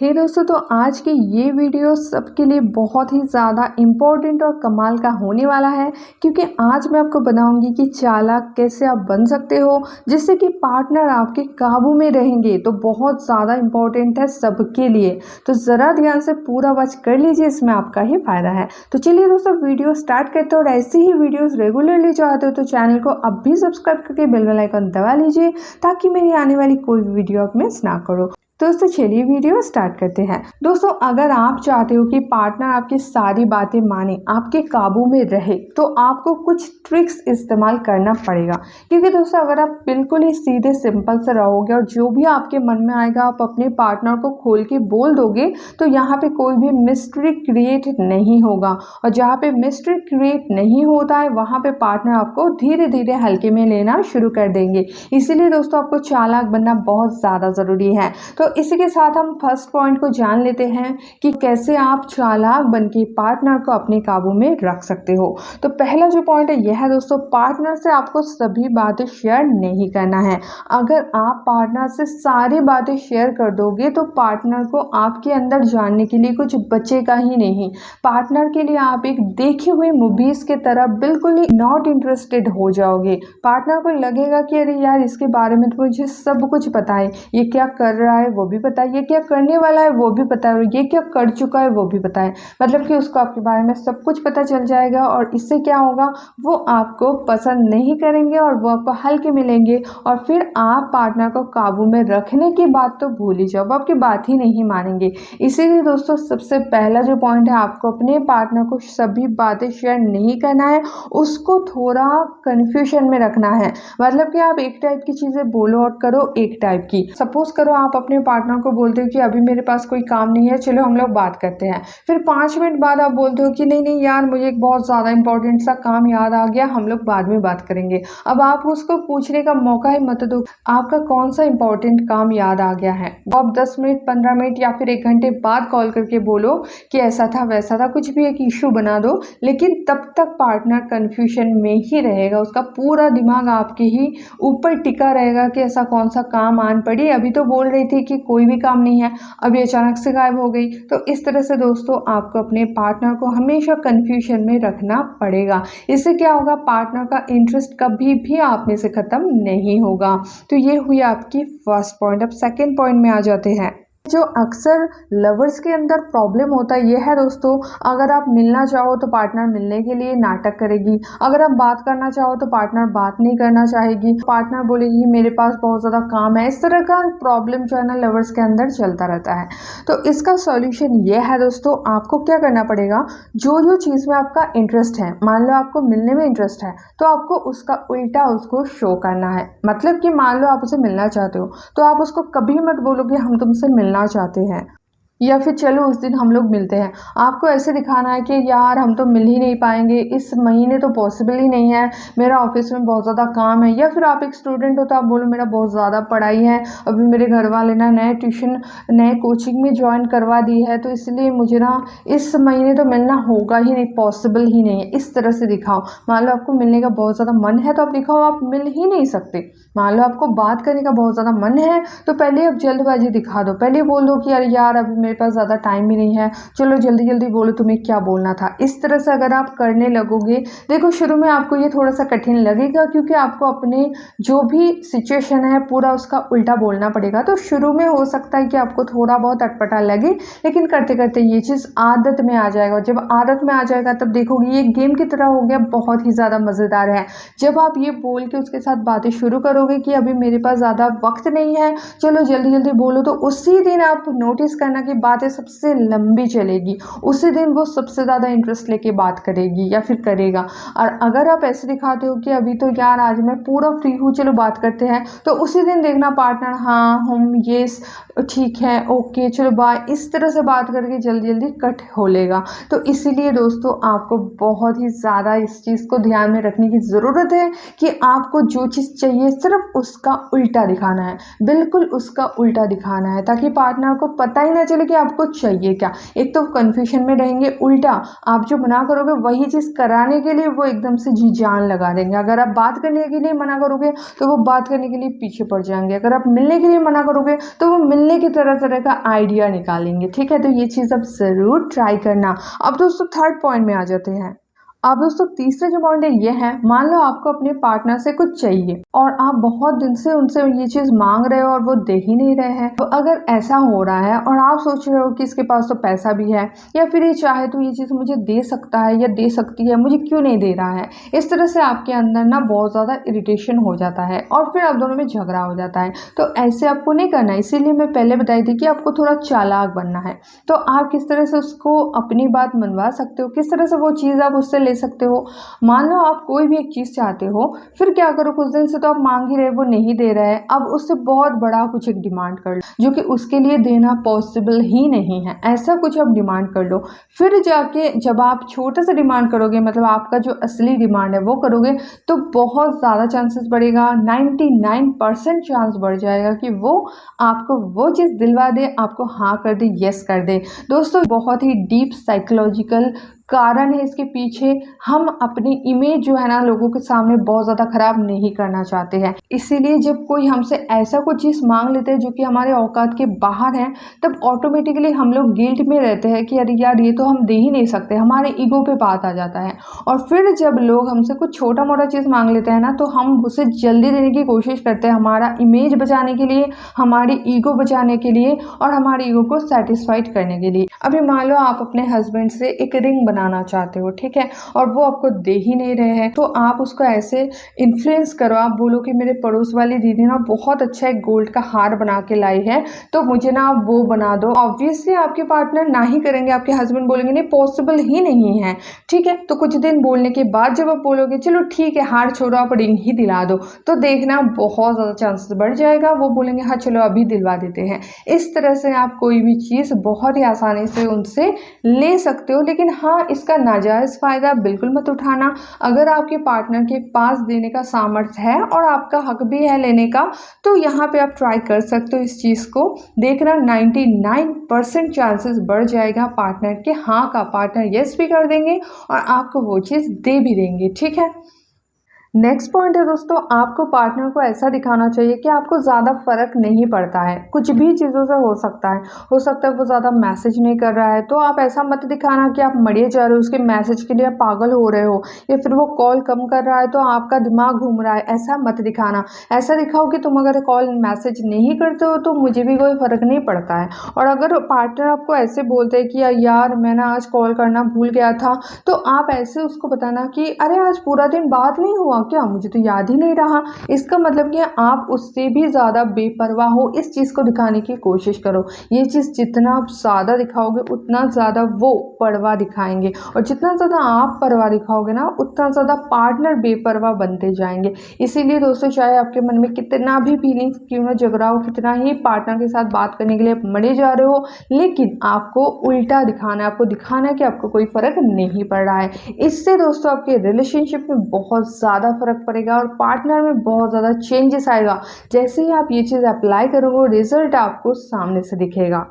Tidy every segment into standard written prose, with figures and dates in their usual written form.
हे दोस्तों, तो आज की ये वीडियो सबके लिए बहुत ही ज़्यादा इम्पोर्टेंट और कमाल का होने वाला है, क्योंकि आज मैं आपको बताऊंगी कि चालाक कैसे आप बन सकते हो जिससे कि पार्टनर आपके काबू में रहेंगे। तो बहुत ज़्यादा इम्पोर्टेंट है सबके लिए, तो ज़रा ध्यान से पूरा वॉच कर लीजिए, इसमें आपका ही फायदा है। तो चलिए दोस्तों, वीडियो स्टार्ट करते हैं। और ऐसी ही वीडियोस रेगुलरली चाहते हो तो चैनल को अब भी सब्सक्राइब करके बेल आइकन दबा लीजिए, ताकि मेरी आने वाली कोई भी वीडियो आप मिस ना करो। दोस्तों चलिए वीडियो स्टार्ट करते हैं। दोस्तों, अगर आप चाहते हो कि पार्टनर आपकी सारी बातें माने, आपके काबू में रहे, तो आपको कुछ ट्रिक्स इस्तेमाल करना पड़ेगा। क्योंकि दोस्तों, अगर आप बिल्कुल ही सीधे सिंपल से रहोगे और जो भी आपके मन में आएगा आप अपने पार्टनर को खोल के बोल दोगे, तो यहाँ पे कोई भी मिस्ट्री क्रिएट नहीं होगा। और जहाँ पे मिस्ट्री क्रिएट नहीं होता है, वहाँ पे पार्टनर आपको धीरे धीरे हल्के में लेना शुरू कर देंगे। इसीलिए दोस्तों, आपको चालाक बनना बहुत ज़्यादा ज़रूरी है। तो इसी के साथ हम फर्स्ट पॉइंट को जान लेते हैं कि कैसे आप चालाक बनके पार्टनर को अपने काबू में रख सकते हो। तो पहला जो पॉइंट है यह है दोस्तों, पार्टनर से आपको सभी बातें शेयर नहीं करना है। अगर आप पार्टनर से सारी बातें शेयर कर दोगे तो पार्टनर को आपके अंदर जानने के लिए कुछ बचेगा ही नहीं। पार्टनर के लिए आप एक देखी हुई मूवीज के तरह बिल्कुल ही नॉट इंटरेस्टेड हो जाओगे। पार्टनर को लगेगा कि अरे यार, इसके बारे में तो मुझे सब कुछ पता है, ये क्या कर रहा है वो भी पता है, ये क्या करने वाला है वो भी पता है, और ये क्या कर चुका है वो भी पता है। मतलब कि उसको आपके बारे में सब कुछ पता चल जाएगा। और इससे क्या होगा, वो आपको पसंद नहीं करेंगे और वो आपको हल्के मिलेंगे। और फिर आप पार्टनर को काबू में रखने की बात तो भूल ही जाओ, वो आपकी बात ही नहीं मानेंगे। इसीलिए दोस्तों, सबसे पहला जो पॉइंट है, आपको अपने पार्टनर को सभी बातें शेयर नहीं करना है, उसको थोड़ा कन्फ्यूजन में रखना है। मतलब कि आप एक टाइप की चीज़ें बोलो और करो एक टाइप की। सपोज करो आप अपने पार्टनर को बोलते हो कि अभी मेरे पास कोई काम नहीं है, चलो हम लोग बात करते हैं। फिर 5 मिनट बाद आप बोलते हो कि नहीं नहीं यार, मुझे एक बहुत ज़्यादा इंपॉर्टेंट सा काम याद आ गया, हम लोग बाद में बात करेंगे। अब आप उसको पूछने का मौका ही मत दो आपका कौन सा इंपॉर्टेंट काम याद आ गया है। तो आप 10 मिनट 15 मिनट या फिर 1 घंटे बाद कॉल करके बोलो कि ऐसा था वैसा था, कुछ भी एक इशू बना दो। लेकिन तब तक पार्टनर कन्फ्यूजन में ही रहेगा, उसका पूरा दिमाग आपके ही ऊपर टिका रहेगा कि ऐसा कौन सा काम आन पड़ी, अभी तो बोल रही थी कि कोई भी काम नहीं है, अभी अचानक से गायब हो गई। तो इस तरह से दोस्तों, आपको अपने पार्टनर को हमेशा कंफ्यूजन में रखना पड़ेगा। इससे क्या होगा, पार्टनर का इंटरेस्ट कभी भी आप में से खत्म नहीं होगा। तो ये हुई आपकी फर्स्ट पॉइंट। अब सेकेंड पॉइंट में आ जाते हैं। जो अक्सर लवर्स के अंदर प्रॉब्लम होता है यह है दोस्तों, अगर आप मिलना चाहो तो पार्टनर मिलने के लिए नाटक करेगी, अगर आप बात करना चाहो तो पार्टनर बात नहीं करना चाहेगी, पार्टनर बोलेगी मेरे पास बहुत ज़्यादा काम है। इस तरह का प्रॉब्लम जो है ना, लवर्स के अंदर चलता रहता है। तो इसका सॉल्यूशन यह है दोस्तों, आपको क्या करना पड़ेगा, जो जो चीज़ में आपका इंटरेस्ट है, मान लो आपको मिलने में इंटरेस्ट है, तो आपको उसका उल्टा उसको शो करना है। मतलब कि मान लो आप उसे मिलना चाहते हो, तो आप उसको कभी मत बोलोगे हम तुमसे मिलना चाहते हैं, या फिर चलो उस दिन हम लोग मिलते हैं। आपको ऐसे दिखाना है कि यार हम तो मिल ही नहीं पाएंगे, इस महीने तो पॉसिबल ही नहीं है, मेरा ऑफिस में बहुत ज़्यादा काम है। या फिर आप एक स्टूडेंट हो तो आप बोलो मेरा बहुत ज़्यादा पढ़ाई है, अभी मेरे घर वाले ना नए ट्यूशन नए कोचिंग में ज्वाइन करवा दी है, तो इसलिए मुझे ना इस महीने तो मिलना होगा ही नहीं, पॉसिबल ही नहीं है। इस तरह से दिखाओ। मान लो आपको मिलने का बहुत ज़्यादा मन है तो आप दिखाओ आप मिल ही नहीं सकते। मान लो आपको बात करने का बहुत ज़्यादा मन है, तो पहले आप जल्दबाजी दिखा दो, पहले बोल दो कि यार अभी मेरे पास ज़्यादा टाइम भी नहीं है, चलो जल्दी जल्दी बोलो तुम्हें क्या बोलना था। इस तरह से अगर आप करने लगोगे, देखो शुरू में आपको ये थोड़ा सा कठिन लगेगा, क्योंकि आपको अपने जो भी सिचुएशन है पूरा उसका उल्टा बोलना पड़ेगा। तो शुरू में हो सकता है कि आपको थोड़ा बहुत अटपटा लगे, लेकिन करते करते ये चीज़ आदत में आ जाएगा। जब आदत में आ जाएगा तब देखोगे ये गेम की तरह हो गया, बहुत ही ज़्यादा मज़ेदार है। जब आप ये बोल के उसके साथ बातें शुरू करोगे कि अभी मेरे पास ज़्यादा वक्त नहीं है, चलो जल्दी जल्दी बोलो, तो उसी दिन आप नोटिस करना कि बातें सबसे लंबी चलेगी, उसी दिन वो सबसे ज़्यादा इंटरेस्ट लेके बात करेगी या फिर करेगा। और अगर आप ऐसे दिखाते हो कि अभी तो यार आज मैं पूरा फ्री हूँ, चलो बात करते हैं, तो उसी दिन देखना पार्टनर हाँ हम ये ठीक है ओके चलो बाय, इस तरह से बात करके जल्दी जल्दी कट हो लेगा। तो इसीलिए दोस्तों, आपको बहुत ही ज़्यादा इस चीज़ को ध्यान में रखने की ज़रूरत है कि आपको जो चीज़ चाहिए सिर्फ उसका उल्टा दिखाना है, बिल्कुल उसका उल्टा दिखाना है, ताकि पार्टनर को पता ही ना चले कि आपको चाहिए क्या। एक तो कन्फ्यूजन में रहेंगे, उल्टा आप जो मना करोगे वही चीज़ कराने के लिए वो एकदम से जी जान लगा देंगे। अगर आप बात करने के लिए मना करोगे तो वो बात करने के लिए पीछे पड़ जाएंगे। अगर आप मिलने के लिए मना करोगे तो वो मिलने की तरह तरह का आइडिया निकालेंगे। ठीक है, तो ये चीज़ आप ज़रूर ट्राई करना। अब दोस्तों थर्ड पॉइंट में आ जाते हैं। अब दोस्तों तीसरा जो पॉइंट है ये है, मान लो आपको अपने पार्टनर से कुछ चाहिए और आप बहुत दिन से उनसे ये चीज़ मांग रहे हो और वो दे ही नहीं रहे हैं। तो अगर ऐसा हो रहा है और आप सोच रहे हो कि इसके पास तो पैसा भी है या फिर ये चाहे तो ये चीज़ मुझे दे सकता है या दे सकती है, मुझे क्यों नहीं दे रहा है, इस तरह से आपके अंदर ना बहुत ज़्यादा इरिटेशन हो जाता है और फिर आप दोनों में झगड़ा हो जाता है। तो ऐसे आपको नहीं करना, इसीलिए मैं पहले बताई थी कि आपको थोड़ा चालाक बनना है। तो आप किस तरह से उसको अपनी बात मनवा सकते हो, किस तरह से वो चीज़ आप उससे ले सकते हो। मान लो आप कोई भी एक चीज़ चाहते हो, फिर क्या करो, कुछ दिन से तो आप मांग ही रहे, वो नहीं दे रहा है, अब उससे बहुत बड़ा कुछ एक डिमांड कर लो जो कि उसके लिए देना पॉसिबल ही नहीं है। ऐसा कुछ आप डिमांड कर लो। फिर जाके जब आप छोटा सा डिमांड करोगे, मतलब आपका जो असली डिमांड है वो करोगे, तो बहुत ज़्यादा चांसेस बढ़ेगा, 99% चांस बढ़ जाएगा कि वो आपको वो चीज़ दिलवा दे, आपको हाँ कर दे, यस कर दे। दोस्तों बहुत ही डीप साइकोलॉजिकल कारण है इसके पीछे। हम अपनी इमेज जो है ना लोगों के सामने बहुत ज़्यादा खराब नहीं करना चाहते हैं, इसीलिए जब कोई हमसे ऐसा कुछ चीज़ मांग लेते हैं जो कि हमारे औकात के बाहर है, तब ऑटोमेटिकली हम लोग गिल्ट में रहते हैं कि अरे यार ये तो हम दे ही नहीं सकते, हमारे ईगो पे बात आ जाता है। और फिर जब लोग हमसे कुछ छोटा मोटा चीज़ मांग लेते हैं ना, तो हम उसे जल्दी देने की कोशिश करते हैं, हमारा इमेज बचाने के लिए, हमारी ईगो बचाने के लिए और हमारे ईगो को सेटिस्फाइड करने के लिए। अभी मान लो आप अपने हस्बैंड से एक रिंग बनाना चाहते हो, ठीक है, और वो आपको दे ही नहीं रहे हैं, तो आप उसको ऐसे इन्फ्लुएंस करो, आप बोलो कि मेरे पड़ोस वाली दीदी ना बहुत अच्छा एक गोल्ड का हार बना के लाई है, तो मुझे ना आप वो बना दो। ऑब्वियसली आपके पार्टनर ना ही करेंगे, आपके हस्बैंड बोलेंगे नहीं पॉसिबल ही नहीं है। ठीक है, तो कुछ दिन बोलने के बाद जब आप बोलोगे चलो ठीक है हार छोड़ो आप रिंग ही दिला दो, तो देखना बहुत ज़्यादा चांसेस बढ़ जाएगा, वो बोलेंगे हाँ चलो अभी दिलवा देते हैं। इस तरह से आप कोई भी चीज़ बहुत ही आसानी से उनसे ले सकते हो। लेकिन हाँ, इसका नाजायज़ फ़ायदा बिल्कुल मत उठाना। अगर आपके पार्टनर के पास देने का सामर्थ्य है और आपका हक भी है लेने का, तो यहाँ पे आप ट्राई कर सकते हो इस चीज़ को। देखना 99% चांसेस बढ़ जाएगा पार्टनर के हाँ का, पार्टनर यस भी कर देंगे और आपको वो चीज़ दे भी देंगे। ठीक है, नेक्स्ट पॉइंट है दोस्तों, आपको पार्टनर को ऐसा दिखाना चाहिए कि आपको ज़्यादा फर्क नहीं पड़ता है, कुछ भी चीज़ों से हो सकता है वो ज़्यादा मैसेज नहीं कर रहा है, तो आप ऐसा मत दिखाना कि आप मरे जा रहे हो, उसके मैसेज के लिए आप पागल हो रहे हो, या फिर वो कॉल कम कर रहा है तो आपका दिमाग घूम रहा है, ऐसा मत दिखाना। ऐसा दिखाओ कि तुम अगर कॉल मैसेज नहीं करते हो तो मुझे भी कोई फ़र्क नहीं पड़ता है। और अगर पार्टनर आपको ऐसे बोलते हैं कि यार मैं ना आज कॉल करना भूल गया था, तो आप ऐसे उसको बताना कि अरे आज पूरा दिन बात नहीं हुआ क्या, मुझे तो याद ही नहीं रहा। इसका मतलब कि आप उससे भी ज़्यादा बेपरवाह हो, इस चीज़ को दिखाने की कोशिश करो। ये चीज़ जितना आप ज़्यादा दिखाओगे उतना ज़्यादा वो परवाह दिखाएंगे, और जितना ज़्यादा आप परवाह दिखाओगे ना उतना ज़्यादा पार्टनर बेपरवाह बनते जाएंगे। इसीलिए दोस्तों चाहे आपके मन में कितना भी फीलिंग्स क्यों ना जग रहा हो, कितना ही पार्टनर के साथ बात करने के लिए मरे जा रहे हो, लेकिन आपको उल्टा दिखाना है, आपको दिखाना है कि आपको कोई फ़र्क नहीं पड़ रहा है। इससे दोस्तों आपके रिलेशनशिप में बहुत ज़्यादा फर्क पड़ेगा और पार्टनर में बहुत ज़्यादा चेंजेस आएगा। जैसे ही आप ये चीज़ अप्लाई करोगे रिजल्ट आपको सामने से दिखेगा।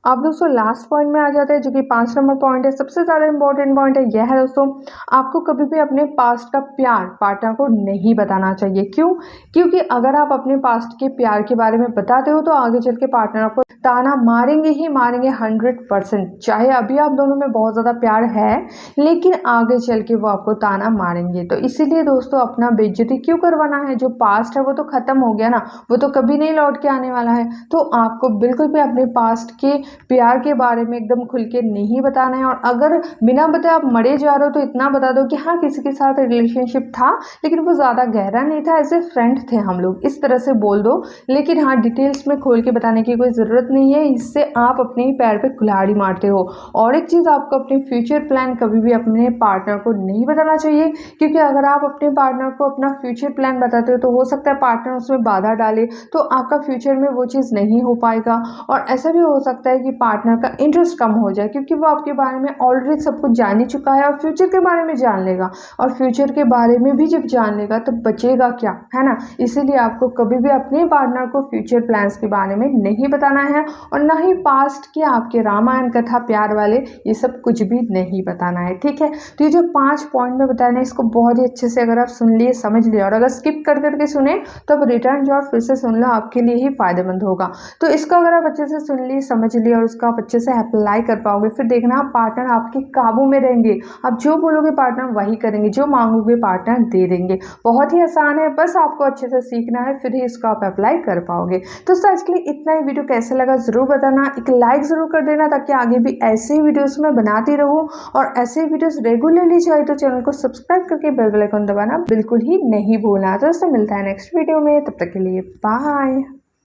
अब दोस्तों लास्ट पॉइंट में आ जाते हैं जो कि 5 नंबर पॉइंट है, सबसे ज़्यादा इंपॉर्टेंट पॉइंट है। यह है दोस्तों, आपको कभी भी अपने पास्ट का प्यार पार्टनर को नहीं बताना चाहिए। क्यों? क्योंकि अगर आप अपने पास्ट के प्यार के बारे में बताते हो तो आगे चल के पार्टनर आपको ताना मारेंगे ही मारेंगे 100%। चाहे अभी आप दोनों में बहुत ज़्यादा प्यार है, लेकिन आगे चल के वो आपको ताना मारेंगे। तो इसीलिए दोस्तों अपना बेइज्जती क्यों करवाना है, जो पास्ट है वो तो ख़त्म हो गया ना, वो तो कभी नहीं लौट के आने वाला है। तो आपको बिल्कुल भी अपने पास्ट के प्यार के बारे में एकदम खुल के नहीं बताना है। और अगर बिना बताए आप मरे जा रहे हो तो इतना बता दो कि हाँ किसी के साथ रिलेशनशिप था लेकिन वो ज़्यादा गहरा नहीं था, एज ए फ्रेंड थे हम लोग, इस तरह से बोल दो। लेकिन हाँ डिटेल्स में खोल के बताने की कोई ज़रूरत नहीं है, इससे आप अपने ही पैर पे कुल्हाड़ी मारते हो। और एक चीज़, आपको अपने फ्यूचर प्लान कभी भी अपने पार्टनर को नहीं बताना चाहिए, क्योंकि अगर आप अपने पार्टनर को अपना फ्यूचर प्लान बताते हो तो हो सकता है पार्टनर उसमें बाधा डाले, तो आपका फ्यूचर में वो चीज़ नहीं हो पाएगा। और ऐसा भी हो सकता है है कि पार्टनर का इंटरेस्ट कम हो जाए, क्योंकि वो आपके बारे में ऑलरेडी सब कुछ जान ही चुका है और फ्यूचर के बारे में जान लेगा, और फ्यूचर के बारे में भी जब जान लेगा तो बचेगा क्या, है ना। इसीलिए आपको कभी भी अपने पार्टनर को फ्यूचर प्लान्स के बारे में नहीं बताना है, और ना ही पास्ट के आपके रामायण कथा प्यार वाले ये सब कुछ भी नहीं बताना है, ठीक है। तो ये जो 5 पॉइंट में बताए ना, इसको बहुत ही अच्छे से अगर आप सुन लिए, समझ लिए, और अगर स्किप कर करके सुने तो अब रिटर्न जो फिर से सुन लो, आपके लिए ही फायदेमंद होगा। तो इसको अगर आप अच्छे से सुन लिए, समझ लिए, और उसका आप अच्छे से अप्लाई कर पाओगे, फिर देखना पार्टनर आपके काबू में रहेंगे। आप जो बोलोगे पार्टनर वही करेंगे, जो मांगोगे पार्टनर दे देंगे। बहुत ही आसान है, बस आपको अच्छे से सीखना है, फिर ही इसको आप अप्लाई कर पाओगे। तो आज के लिए इतना ही। वीडियो कैसा लगा जरूर बताना, एक लाइक जरूर कर देना, ताकि आगे भी ऐसे ही वीडियोस में बनाती रहूं, और ऐसे वीडियोस रेगुलरली चाहिए तो चैनल को सब्सक्राइब करके बेल आइकन दबाना बिल्कुल ही नहीं भूलना। तो मिलता है नेक्स्ट वीडियो में, तब तक के लिए बाय।